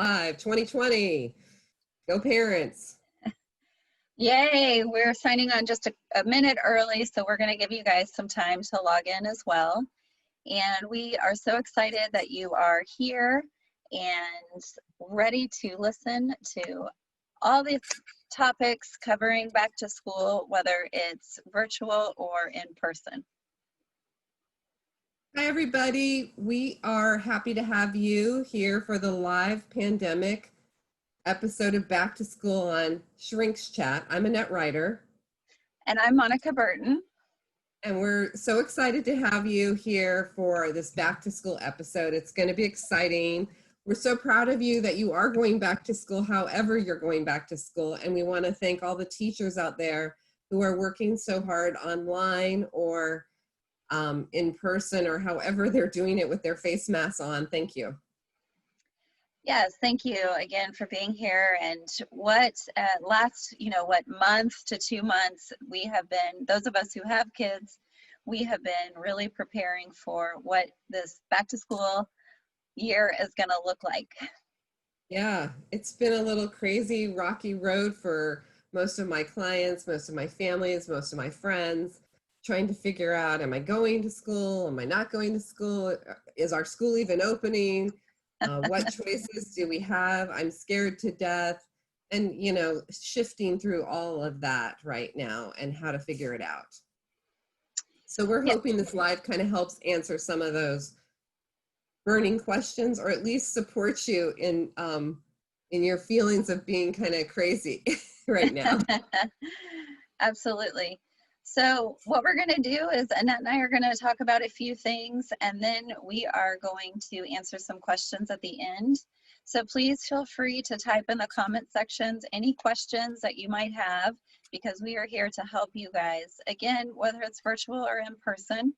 Live 2020. Go Parents. Yay, we're signing on just a minute early, so we're going to give you guys some time to log in as well. And we are so excited that you are here and ready to listen to all these topics covering back to school, whether it's virtual or in person. Hi, everybody. We are happy to have you here for the live pandemic episode of Back to School on Shrinks Chat. I'm Annette Reiter. And I'm Monica Burton. And we're so excited to have you here for this Back to School episode. It's going to be exciting. We're so proud of you that you are going back to school, however you're going back to school. And we want to thank all the teachers out there who are working so hard online or in person or however they're doing it with their face masks on. Thank you. Yes, thank you again for being here. And what last, what month to 2 months we have been, those of us who have kids, we have been really preparing for what this back to school year is going to look like. Yeah, it's been a little crazy, rocky road for most of my clients, most of my families, most of my friends, trying to figure out, am I going to school? Am I not going to school? Is our school even opening? What choices do we have? I'm scared to death. And, shifting through all of that right now and how to figure it out. So we're hoping this live kind of helps answer some of those burning questions, or at least supports you in your feelings of being kind of crazy right now. Absolutely. So what we're going to do is Annette and I are going to talk about a few things, and then we are going to answer some questions at the end. So please feel free to type in the comment sections any questions that you might have, because we are here to help you guys, again, whether it's virtual or in person.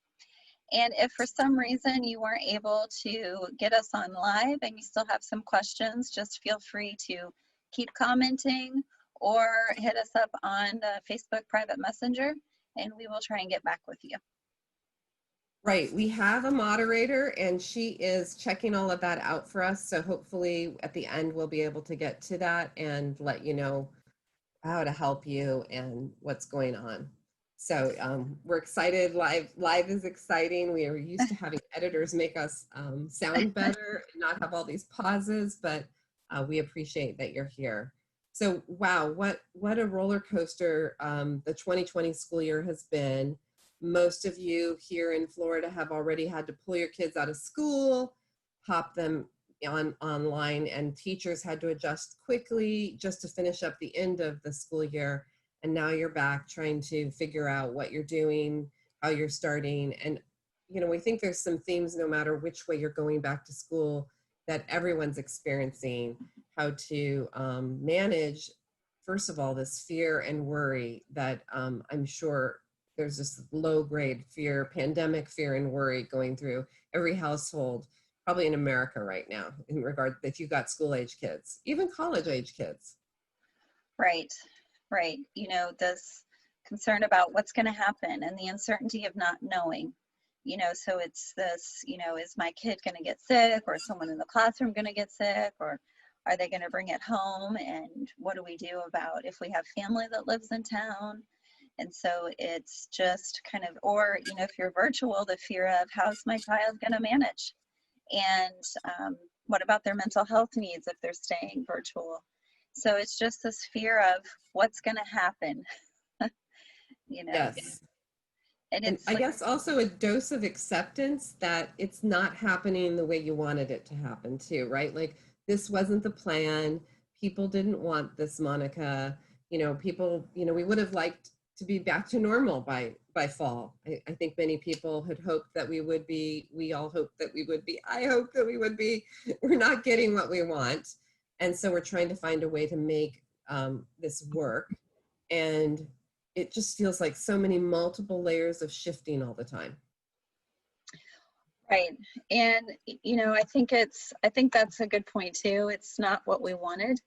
And if for some reason you weren't able to get us on live and you still have some questions, just feel free to keep commenting or hit us up on the Facebook private messenger, and we will try and get back with you. Right, we have a moderator and she is checking all of that out for us. So hopefully at the end we'll be able to get to that and let you know how to help you and what's going on. So we're excited. Live is exciting. We are used to having editors make us sound better and not have all these pauses, but we appreciate that you're here. So wow, what a roller coaster the 2020 school year has been. Most of you here in Florida have already had to pull your kids out of school, pop them online, and teachers had to adjust quickly just to finish up the end of the school year. And now you're back trying to figure out what you're doing, how you're starting. And, we think there's some themes, no matter which way you're going back to school, that everyone's experiencing, how to manage, first of all, this fear and worry that I'm sure there's this low grade fear, pandemic fear and worry going through every household, probably in America right now, in regard that you got school age kids, even college age kids. Right. This concern about what's going to happen and the uncertainty of not knowing, so it's this, is my kid going to get sick, or someone in the classroom going to get sick, or are they going to bring it home? And what do we do about if we have family that lives in town? And so it's just kind of, or, if you're virtual, the fear of how's my child going to manage? And what about their mental health needs if they're staying virtual? So it's just this fear of what's going to happen, Yes. And I guess also a dose of acceptance that it's not happening the way you wanted it to happen too, right? Like, this wasn't the plan. People didn't want this, Monica. People, we would have liked to be back to normal by fall. I think many people had hoped that we would be. We all hoped that we would be. I hope that we would be. We're not getting what we want. And so we're trying to find a way to make this work. And it just feels like so many multiple layers of shifting all the time. Right. And, I think that's a good point too. It's not what we wanted.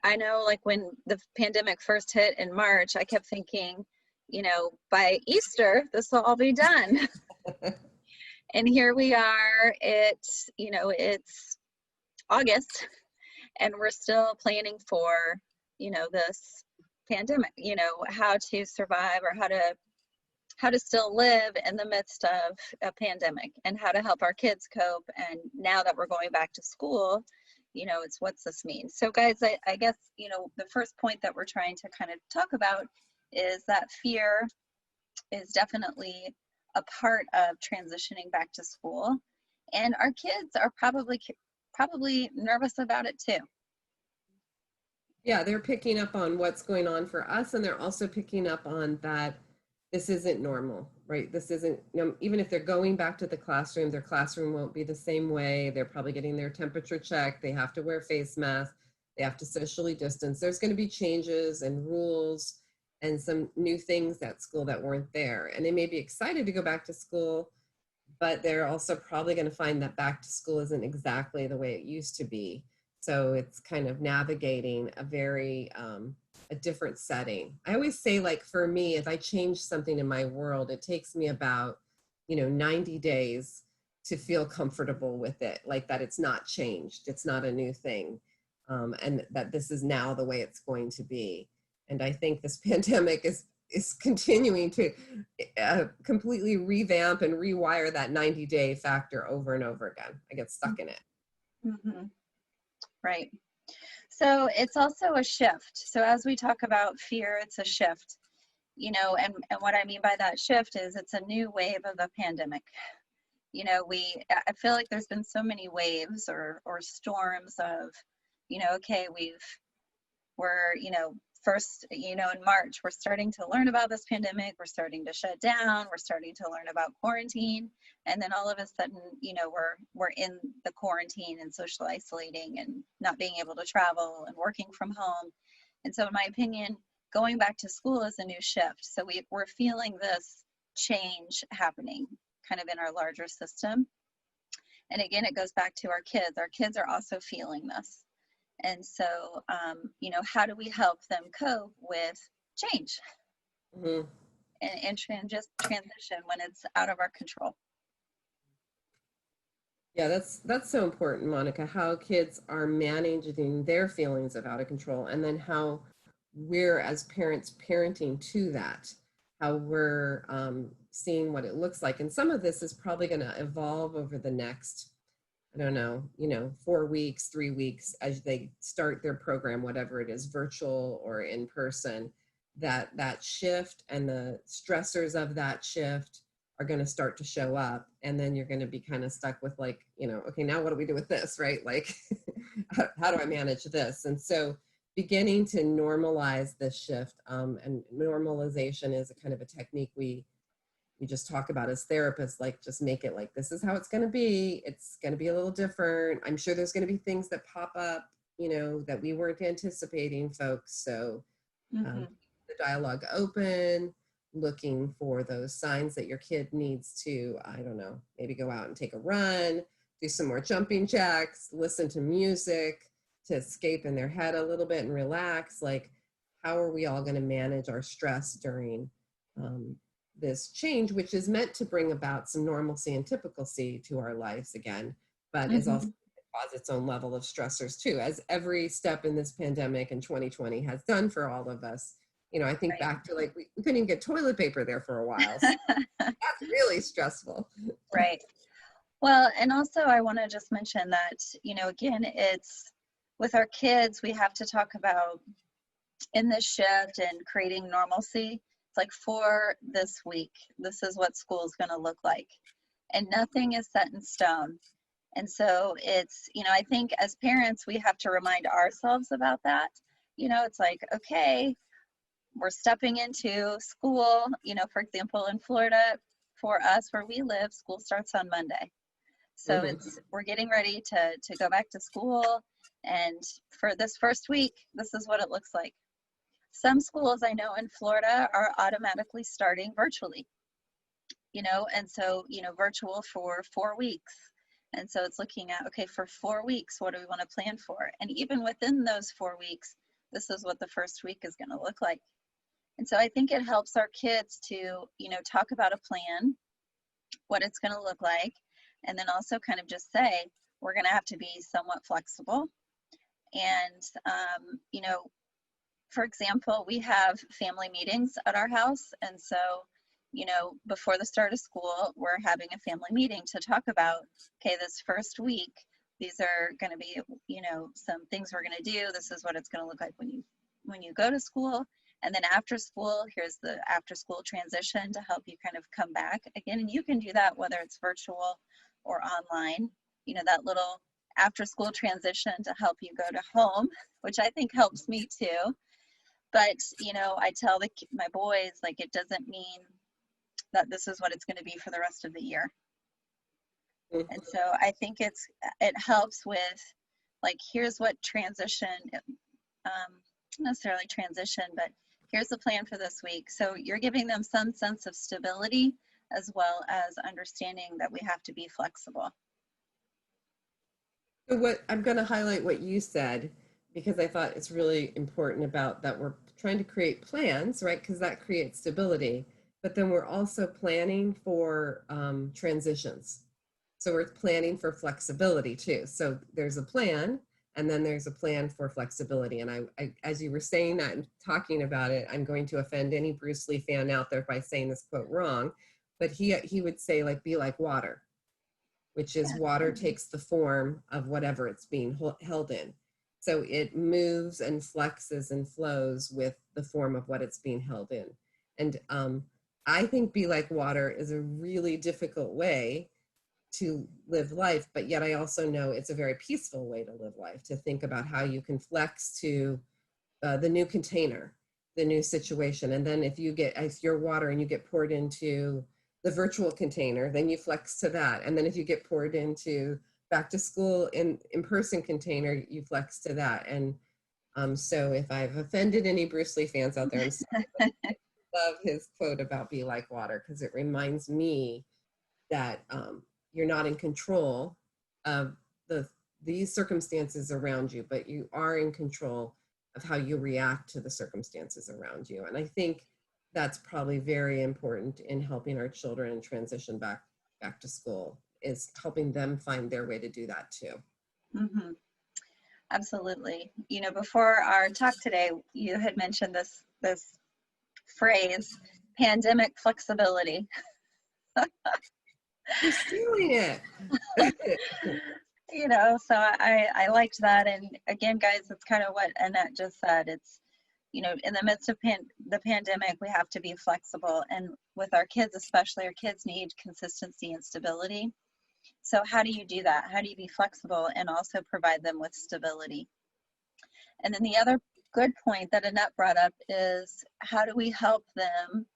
I know, like, when the pandemic first hit in March, I kept thinking, by Easter, this will all be done. And here we are, it's August, and we're still planning for, this pandemic, how to survive, or how to still live in the midst of a pandemic, and how to help our kids cope. And now that we're going back to school, it's what's this mean? So guys, I guess, the first point that we're trying to kind of talk about is that fear is definitely a part of transitioning back to school. And our kids are probably nervous about it too. Yeah, they're picking up on what's going on for us, and they're also picking up on that this isn't normal, right? This isn't, even if they're going back to the classroom, their classroom won't be the same way. They're probably getting their temperature checked. They have to wear face masks. They have to socially distance. There's going to be changes and rules and some new things at school that weren't there. And they may be excited to go back to school, but they're also probably going to find that back to school isn't exactly the way it used to be. So it's kind of navigating a very a different setting. I always say, like, for me, if I change something in my world, it takes me about 90 days to feel comfortable with it, like that it's not changed, it's not a new thing, and that this is now the way it's going to be. And I think this pandemic is continuing to completely revamp and rewire that 90-day factor over and over again. I get stuck in it. Mm-hmm. Right. So it's also a shift. So as we talk about fear, it's a shift, and what I mean by that shift is it's a new wave of the pandemic. I feel like there's been so many waves or storms of, okay, we're, first, in March, we're starting to learn about this pandemic. We're starting to shut down. We're starting to learn about quarantine. And then all of a sudden, we're in the quarantine and social isolating and not being able to travel and working from home. And so in my opinion, going back to school is a new shift. So we're feeling this change happening kind of in our larger system. And again, it goes back to our kids. Our kids are also feeling this. And so, how do we help them cope with change Mm-hmm. and transition when it's out of our control? Yeah, that's so important, Monica, how kids are managing their feelings of out of control, and then how we're as parents parenting to that, how we're seeing what it looks like. And some of this is probably going to evolve over the next, I don't know, 4 weeks, 3 weeks, as they start their program, whatever it is, virtual or in person, that shift and the stressors of that shift are going to start to show up. And then you're going to be kind of stuck with, like, okay, now what do we do with this, right? Like, how do I manage this? And so beginning to normalize this shift, and normalization is a kind of a technique we just talk about as therapists, like, just make it like, this is how it's going to be. It's going to be a little different. I'm sure there's going to be things that pop up, that we weren't anticipating, folks. So Mm-hmm. the dialogue open, looking for those signs that your kid needs to, I don't know, maybe go out and take a run, do some more jumping jacks, listen to music to escape in their head a little bit and relax. Like, how are we all going to manage our stress during this change, which is meant to bring about some normalcy and typicalcy to our lives again, but is also cause its own level of stressors too, as every step in this pandemic in 2020 has done for all of us. I think back to, like, we couldn't even get toilet paper there for a while. So that's really stressful. Right. Well, and also I want to just mention that, again, it's with our kids, we have to talk about in this shift and creating normalcy. It's like, for this week, this is what school is going to look like. And nothing is set in stone. And so it's, I think as parents, we have to remind ourselves about that. It's like, okay, we're stepping into school, for example, in Florida, for us where we live, school starts on Monday. So we're getting ready to go back to school. And for this first week, this is what it looks like. Some schools I know in Florida are automatically starting virtually, and so, virtual for 4 weeks. And so it's looking at, okay, for 4 weeks, what do we want to plan for? And even within those 4 weeks, this is what the first week is going to look like. And so I think it helps our kids to, talk about a plan what it's going to look like, and then also kind of just say, we're going to have to be somewhat flexible. And, for example, we have family meetings at our house. And so, before the start of school, we're having a family meeting to talk about, okay, this first week, these are going to be, some things we're going to do. This is what it's going to look like when you go to school. And then after school, here's the after school transition to help you kind of come back again. And you can do that whether it's virtual or online, that little after school transition to help you go to home, which I think helps me too. But, I tell my boys, like, it doesn't mean that this is what it's going to be for the rest of the year. And so I think it helps with, like, here's what transition, not necessarily transition, but here's the plan for this week. So you're giving them some sense of stability as well as understanding that we have to be flexible. So I'm going to highlight what you said, because I thought it's really important about that we're trying to create plans, right? Because that creates stability, but then we're also planning for transitions. So we're planning for flexibility too. So there's a plan, and then there's a plan for flexibility. And I as you were saying that and talking about it, I'm going to offend any Bruce Lee fan out there by saying this quote wrong, but he would say, like, be like water, which is water takes the form of whatever it's being held in. So it moves and flexes and flows with the form of what it's being held in. And I think be like water is a really difficult way to live life, but yet I also know it's a very peaceful way to live life, to think about how you can flex to the new container, the new situation. And then if you're water and you get poured into the virtual container, then you flex to that. And then if you get poured into back to school in-person container, you flex to that. And so if I've offended any Bruce Lee fans out there, I'm sorry, but I love his quote about be like water, because it reminds me that you're not in control of these circumstances around you, but you are in control of how you react to the circumstances around you. And I think that's probably very important in helping our children transition back to school, is helping them find their way to do that too. Mm-hmm. Absolutely. Before our talk today, you had mentioned this phrase, pandemic flexibility. You're stealing it. So I liked that. And again, guys, it's kind of what Annette just said. It's, in the midst of the pandemic, we have to be flexible. And with our kids, especially, our kids need consistency and stability. So how do you do that? How do you be flexible and also provide them with stability? And then the other good point that Annette brought up is, how do we help them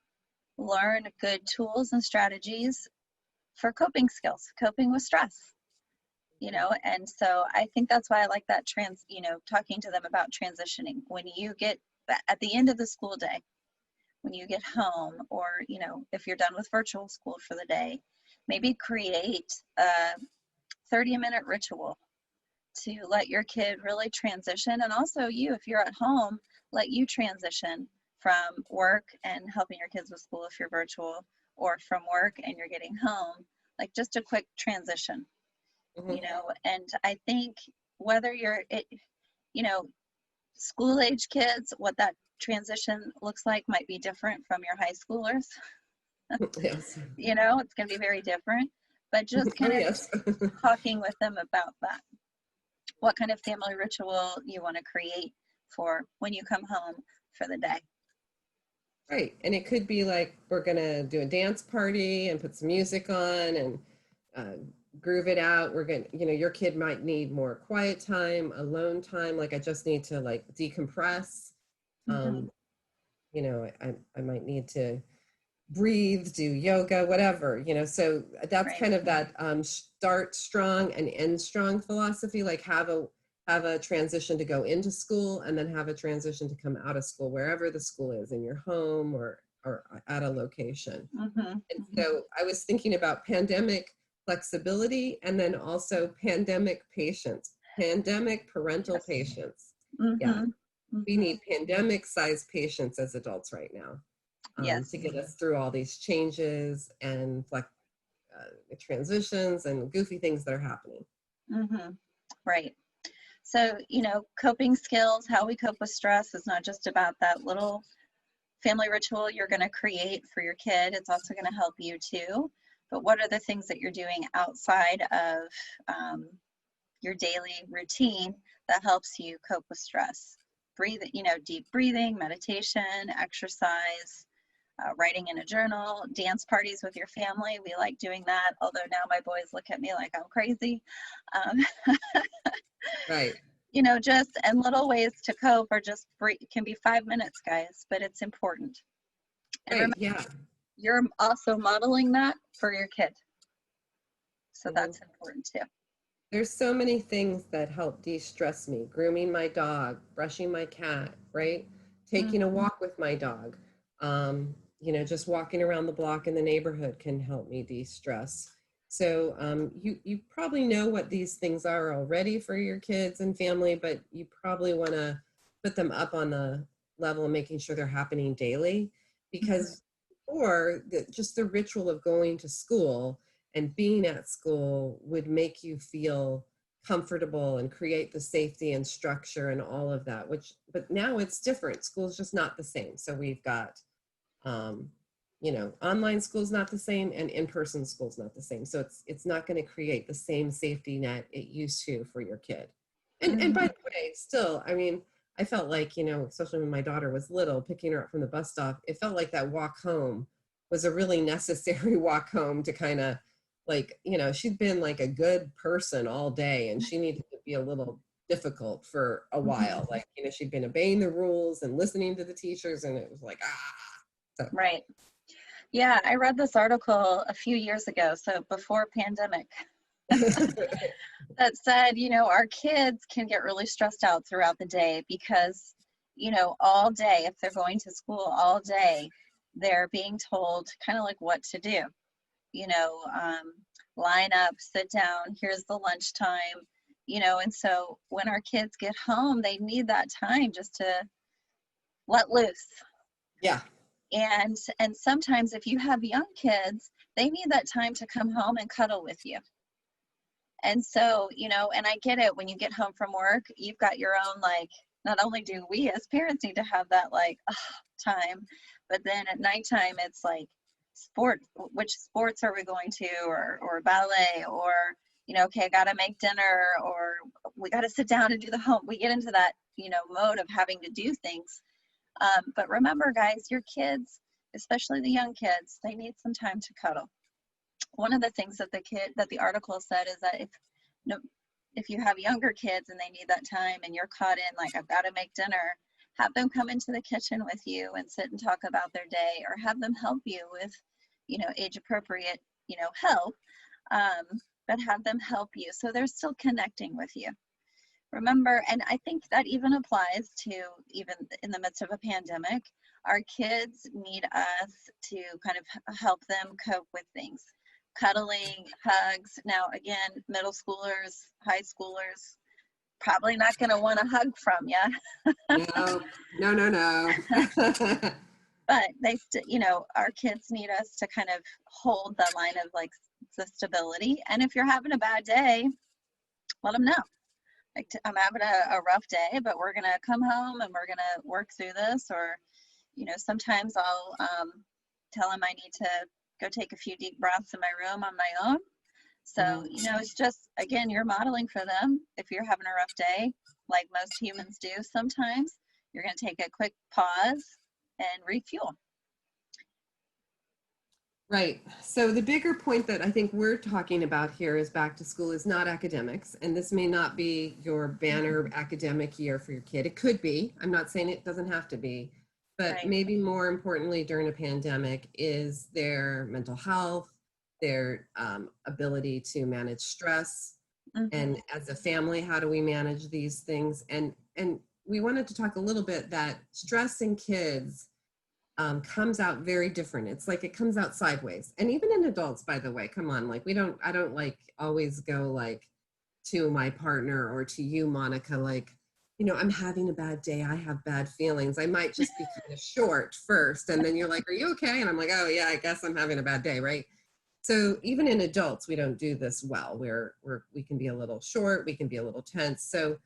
learn good tools and strategies for coping skills, coping with stress? And so I think that's why I like that talking to them about transitioning. When you get at the end of the school day, when you get home, or, if you're done with virtual school for the day, maybe create a 30-minute ritual to let your kid really transition. And also you, if you're at home, let you transition from work and helping your kids with school if you're virtual, or from work and you're getting home, like just a quick transition. And I think whether you're, school age kids, what that transition looks like might be different from your high schoolers. Yes. It's going to be very different, but just kind of talking with them about that. What kind of family ritual you want to create for when you come home for the day. Right. And it could be like, we're going to do a dance party and put some music on and groove it out. We're going to, your kid might need more quiet time, alone time. Like, I just need to like decompress. Mm-hmm. I might need to breathe, do yoga, whatever, so that's Right. kind of that start strong and end strong philosophy, like have a transition to go into school and then have a transition to come out of school, wherever the school is, in your home or at a location. Mm-hmm. And so I was thinking about pandemic flexibility, and then also pandemic patience, pandemic parental patience. Mm-hmm. Yeah. Mm-hmm. We need pandemic sized patience as adults right now. Yes. To get us through all these changes and transitions and goofy things that are happening. Mm-hmm. Right. So, coping skills, how we cope with stress is not just about that little family ritual you're going to create for your kid. It's also going to help you too. But what are the things that you're doing outside of your daily routine that helps you cope with stress? Breathe, deep breathing, meditation, exercise, writing in a journal, dance parties with your family. We like doing that, although now my boys look at me like I'm crazy. Right. And little ways to cope are just it can be 5 minutes, guys, but it's important. And Right. remember, Yeah. you're also modeling that for your kid. So Mhm. that's important too. There's so many things that help de-stress me. Grooming my dog, brushing my cat, right? Taking a walk with my dog. Just walking around the block in the neighborhood can help me de-stress. So you probably know what these things are already for your kids and family, but you probably want to put them up on the level of making sure they're happening daily, because just the ritual of going to school and being at school would make you feel comfortable and create the safety and structure and all of that, but now it's different. School's just not the same. So we've got online school's not the same, and in-person school's not the same. So it's not going to create the same safety net it used to for your kid. And by the way, still, I mean, I felt like, especially when my daughter was little, picking her up from the bus stop, it felt like that walk home was a really necessary walk home to kind of she'd been like a good person all day, and she needed to be a little difficult for a while. She'd been obeying the rules and listening to the teachers, and it was like, So. Right. Yeah, I read this article a few years ago, so before pandemic, that said, our kids can get really stressed out throughout the day because, all day, if they're going to school all day, they're being told kind of like what to do, line up, sit down, here's the lunchtime, and so when our kids get home, they need that time just to let loose. Yeah. And sometimes if you have young kids, they need that time to come home and cuddle with you. And so, and I get it, when you get home from work, you've got your own, not only do we as parents need to have that time, but then at nighttime it's like which sports are we going to, or ballet, or, okay, I got to make dinner, or we got to sit down and do the home. We get into that, mode of having to do things. But remember, guys, your kids, especially the young kids, they need some time to cuddle. One of the things that the article said is that if you have younger kids and they need that time and you're caught in I've got to make dinner, have them come into the kitchen with you and sit and talk about their day, or have them help you with, age appropriate, help, but have them help you so they're still connecting with you. Remember, and I think that even applies to even in the midst of a pandemic, our kids need us to kind of help them cope with things. Cuddling, hugs. Now, again, middle schoolers, high schoolers, probably not going to want a hug from you. No. But they our kids need us to kind of hold the line of the stability. And if you're having a bad day, let them know. I'm having a rough day, but we're going to come home and we're going to work through this. Or, sometimes I'll tell them I need to go take a few deep breaths in my room on my own. So, it's just, again, you're modeling for them. If you're having a rough day, like most humans do sometimes, you're going to take a quick pause and refuel. Right. So the bigger point that I think we're talking about here is back to school is not academics. And this may not be your banner academic year for your kid. It could be. I'm not saying it doesn't have to be. But Right. maybe more importantly during a pandemic is their mental health, their ability to manage stress. And as a family, how do we manage these things? And we wanted to talk a little bit that stress in kids comes out very different. It's like it comes out sideways. And even in adults, by the way, come on, I don't always go to my partner or to you, Monica, I'm having a bad day. I have bad feelings. I might just be kind of short first. And then you're like, are you okay? And I'm like, oh yeah, I guess I'm having a bad day, right? So even in adults, we don't do this well. We can be a little short, we can be a little tense. So,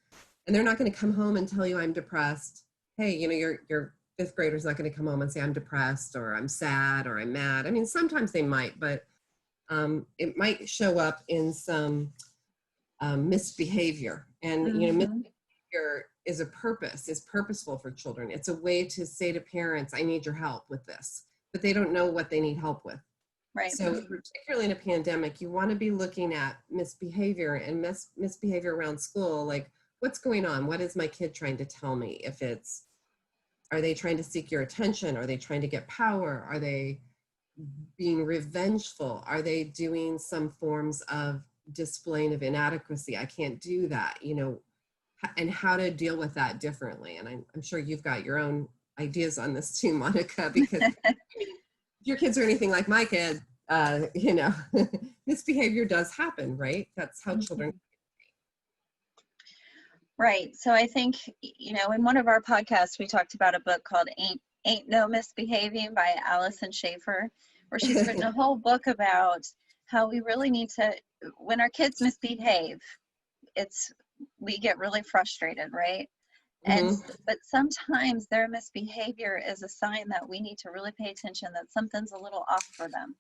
and they're not going to come home and tell you I'm depressed. Hey, your fifth grader's not going to come home and say I'm depressed or I'm sad or I'm mad. I mean, sometimes they might, but it might show up in some misbehavior. And misbehavior is purposeful for children. It's a way to say to parents, I need your help with this, but they don't know what they need help with. Right. So particularly in a pandemic, you want to be looking at misbehavior and misbehavior around school. Like, what's going on? What is my kid trying to tell me? Are they trying to seek your attention? Are they trying to get power? Are they being revengeful? Are they doing some forms of displaying of inadequacy? I can't do that, and how to deal with that differently. And I'm sure you've got your own ideas on this too, Monica, because if your kids are anything like my kid, misbehavior does happen, right? That's how children. Right. So I think, in one of our podcasts, we talked about a book called Ain't No Misbehaving by Allison Schaefer, where she's written a whole book about how we really need to, when our kids misbehave, we get really frustrated, right? But sometimes their misbehavior is a sign that we need to really pay attention, that something's a little off for them.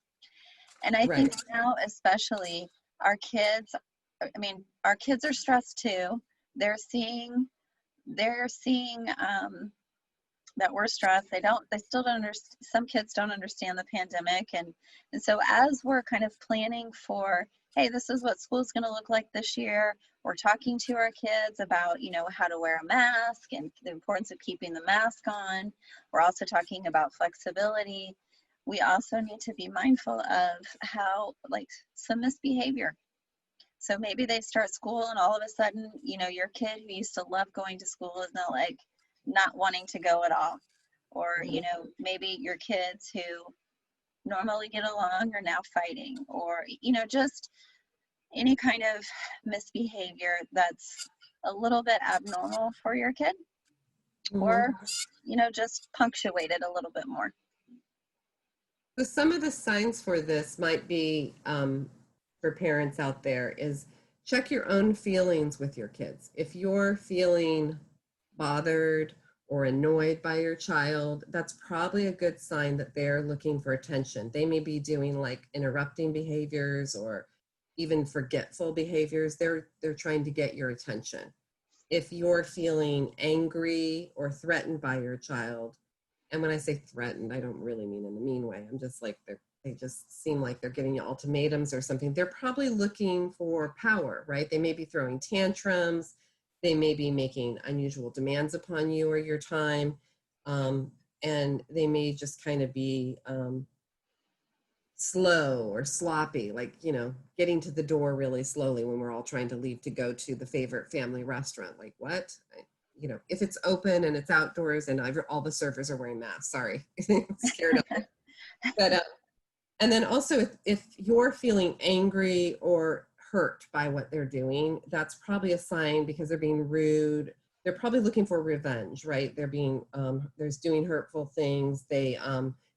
And I think now, especially our kids are stressed too. They're seeing that we're stressed. They still don't understand. Some kids don't understand the pandemic. And so as we're kind of planning for, hey, this is what school's going to look like this year, we're talking to our kids about, how to wear a mask and the importance of keeping the mask on. We're also talking about flexibility. We also need to be mindful of how, some misbehavior. So maybe they start school and all of a sudden, your kid who used to love going to school is now not wanting to go at all. Or, maybe your kids who normally get along are now fighting, or, just any kind of misbehavior that's a little bit abnormal for your kid, or, just punctuate it a little bit more. So some of the signs for this might be, for parents out there, is check your own feelings with your kids. If you're feeling bothered or annoyed by your child, that's probably a good sign that they're looking for attention. They may be doing interrupting behaviors or even forgetful behaviors. They're trying to get your attention. If you're feeling angry or threatened by your child, and when I say threatened, I don't really mean in a mean way. I'm just they just seem like they're giving you ultimatums or something. They're probably looking for power, right? They may be throwing tantrums. They may be making unusual demands upon you or your time. And they may just kind of be slow or sloppy, getting to the door really slowly when we're all trying to leave to go to the favorite family restaurant. Like, what? If it's open and it's outdoors and all the servers are wearing masks, sorry, I'm scared of it. But, and then also if you're feeling angry or hurt by what they're doing, that's probably a sign, because they're being rude. They're probably looking for revenge, right? They're being, there's doing hurtful things. They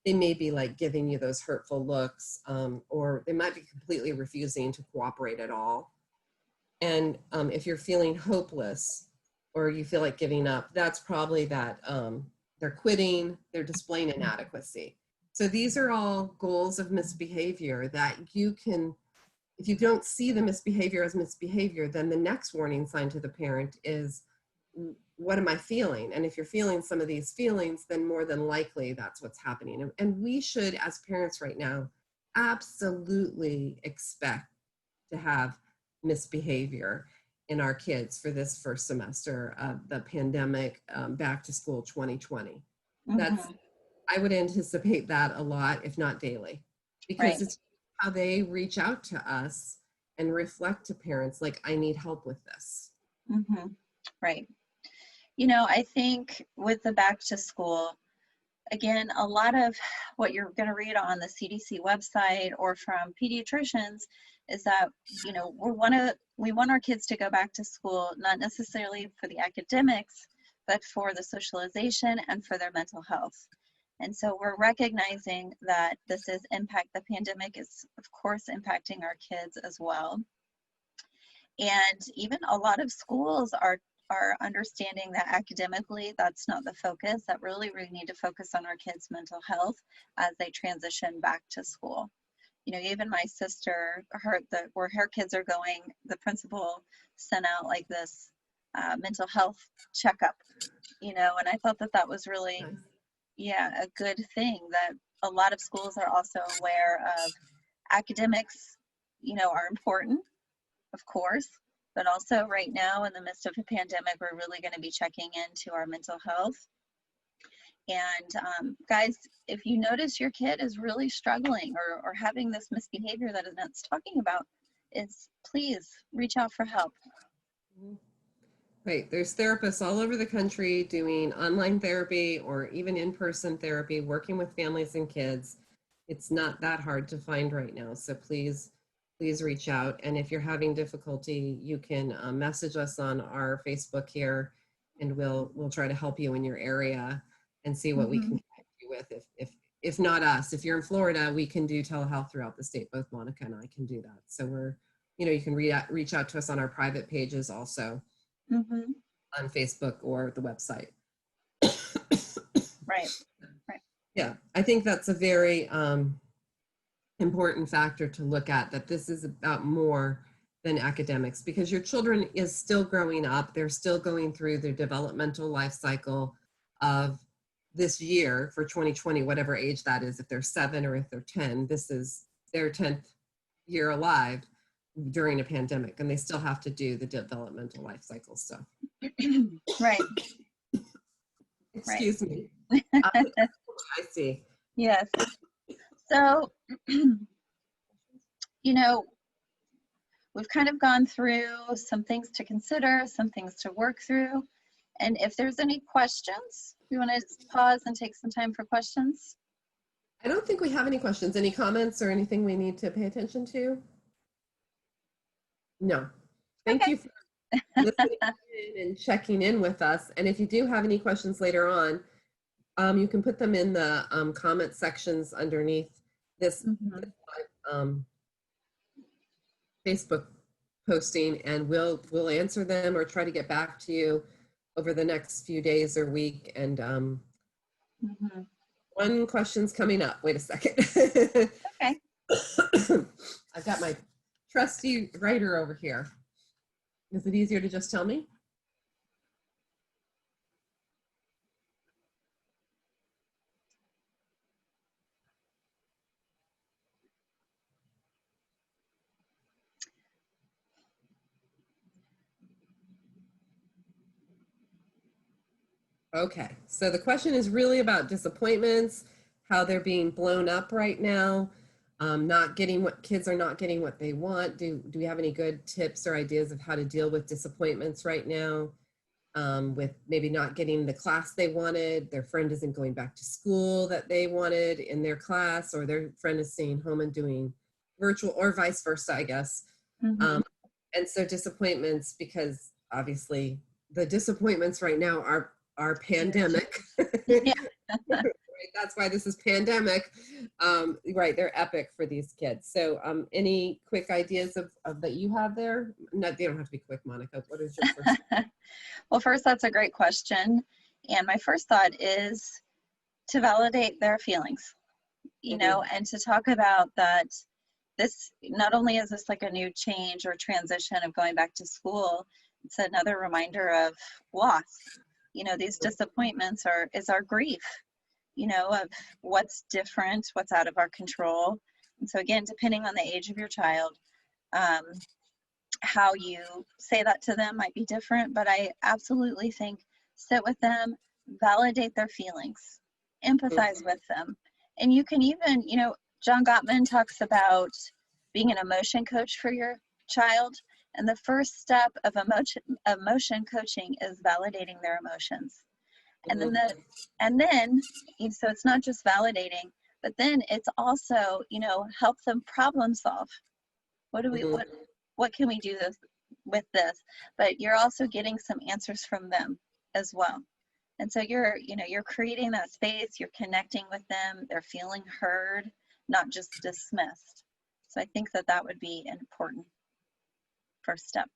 may be giving you those hurtful looks, or they might be completely refusing to cooperate at all. And if you're feeling hopeless or you feel like giving up, that's probably that they're quitting, they're displaying inadequacy. So these are all goals of misbehavior that you can, if you don't see the misbehavior as misbehavior, then the next warning sign to the parent is, what am I feeling? And if you're feeling some of these feelings, then more than likely that's what's happening. And we should, as parents right now, absolutely expect to have misbehavior in our kids for this first semester of the pandemic, back to school 2020. I would anticipate that a lot, if not daily, because it's how they reach out to us and reflect to parents, I need help with this. Right. I think with the back to school, again, a lot of what you're going to read on the CDC website or from pediatricians is that, we want our kids to go back to school, not necessarily for the academics, but for the socialization and for their mental health. And so we're recognizing that the pandemic is of course impacting our kids as well. And even a lot of schools are understanding that academically that's not the focus, that really we need to focus on our kids' mental health as they transition back to school. You know, even my sister, where her kids are going, the principal sent out like this mental health checkup, you know, and I thought that was really, Nice. yeah, a good thing, that a lot of schools are also aware of academics, you know, are important, of course, but also right now in the midst of a pandemic, we're really going to be checking into our mental health. And guys, if you notice your kid is really struggling or having this misbehavior that Annette's talking about, please reach out for help. Right. There's therapists all over the country doing online therapy or even in-person therapy, working with families and kids. It's not that hard to find right now. So please reach out. And if you're having difficulty, you can message us on our Facebook here, and we'll try to help you in your area and see what we can connect you with. If not us, if you're in Florida, we can do telehealth throughout the state. Both Monica and I can do that. So you can reach out to us on our private pages also. Mm-hmm. On Facebook or the website. Right. Yeah, I think that's a very important factor to look at, that this is about more than academics, because your children is still growing up. They're still going through their developmental life cycle of this year for 2020, whatever age that is, if they're 7 or if they're 10, this is their 10th year alive during a pandemic, and they still have to do the developmental life cycle stuff. Right. Excuse me. I see. Yes. So, you know, we've kind of gone through some things to consider, some things to work through. And if there's any questions, we want to pause and take some time for questions. I don't think we have any questions. Any comments or anything we need to pay attention to? No. Thank you for listening in and checking in with us. And if you do have any questions later on, you can put them in the comment sections underneath this Facebook posting, and we'll answer them or try to get back to you over the next few days or week. And one question's coming up. Wait a second. Okay. I've got my trusty Reiter over here. Is it easier to just tell me? Okay, so the question is really about disappointments, how they're being blown up right now, not getting what kids are not getting what they want. Do we have any good tips or ideas of how to deal with disappointments right now? With maybe not getting the class they wanted, their friend isn't going back to school that they wanted in their class, or their friend is staying home and doing virtual, or vice versa, I guess. And so disappointments, because obviously the disappointments right now are pandemic. Yeah. That's why this is pandemic. Right, they're epic for these kids. So any quick ideas of that you have there? No, they don't have to be quick, Monica. What is your first? Well, first, that's a great question. And my first thought is to validate their feelings, you know, and to talk about that this, not only is this like a new change or transition of going back to school, it's another reminder of loss. You know, these disappointments is our grief, you know, of what's different, what's out of our control. And so again, depending on the age of your child, how you say that to them might be different, but I absolutely think sit with them, validate their feelings, empathize with them. And you can even, you know, John Gottman talks about being an emotion coach for your child. And the first step of emotion coaching is validating their emotions. And then, so it's not just validating, but then it's also, you know, help them problem solve. What can we do with this? But you're also getting some answers from them as well. And so you're creating that space, you're connecting with them, they're feeling heard, not just dismissed. So I think that would be an important first step.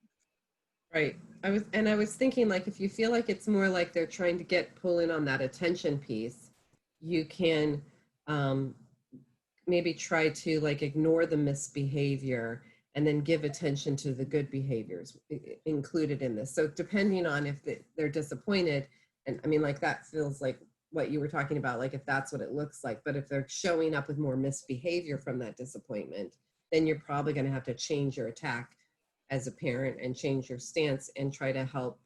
Right. I was thinking, like, if you feel like it's more like they're trying to pull in on that attention piece, you can um, maybe try to like ignore the misbehavior and then give attention to the good behaviors included in this. So depending on if they're disappointed, and I mean, like, that feels like what you were talking about, like if that's what it looks like. But if they're showing up with more misbehavior from that disappointment, then you're probably going to have to change your attack as a parent and change your stance and try to help.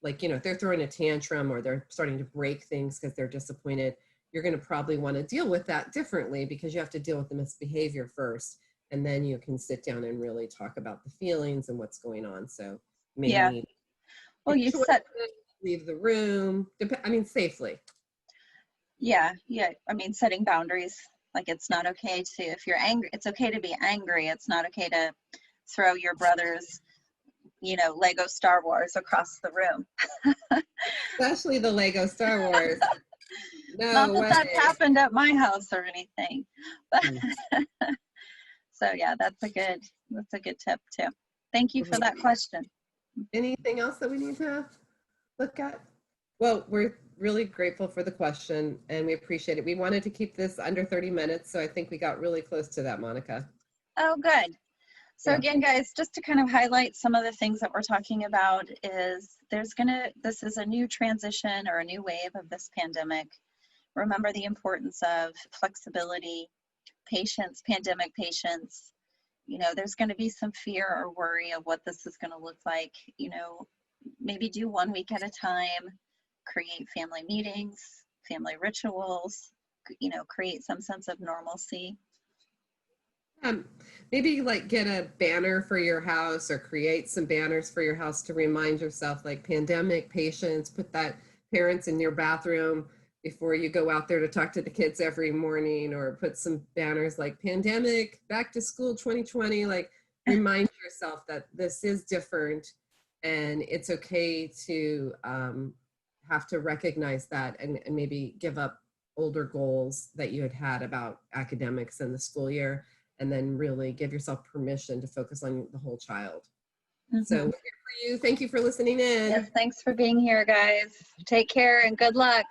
Like, if they're throwing a tantrum or they're starting to break things because they're disappointed, you're going to probably want to deal with that differently, because you have to deal with the misbehavior first, and then you can sit down and really talk about the feelings and what's going on. So you may Yeah. need Well, you said, leave the room, safely. yeah. I mean, setting boundaries, like it's not okay to, if you're angry, it's okay to be angry. It's not okay to throw your brother's, Lego Star Wars across the room. Especially the Lego Star Wars. Not No that way. that's happened at my house or anything. But Mm. so yeah, that's a good tip too. Thank you for that question. Anything else that we need to look at? Well, we're really grateful for the question and we appreciate it. We wanted to keep this under 30 minutes, so I think we got really close to that, Monica. Oh, good. So Yeah. again, guys, just to kind of highlight some of the things that we're talking about is this is a new transition or a new wave of this pandemic. Remember the importance of flexibility, patience, pandemic patience. There's going to be some fear or worry of what this is going to look like. Maybe do 1 week at a time, create family meetings, family rituals, create some sense of normalcy. Maybe like get a banner for your house or create some banners for your house to remind yourself, like pandemic patience, put that parents in your bathroom before you go out there to talk to the kids every morning, or put some banners like pandemic back to school 2020, like remind yourself that this is different and it's okay to have to recognize that, and maybe give up older goals that you had about academics in the school year, and then really give yourself permission to focus on the whole child. Mm-hmm. So we're here for you. Thank you for listening in. Yes, thanks for being here, guys. Take care and good luck.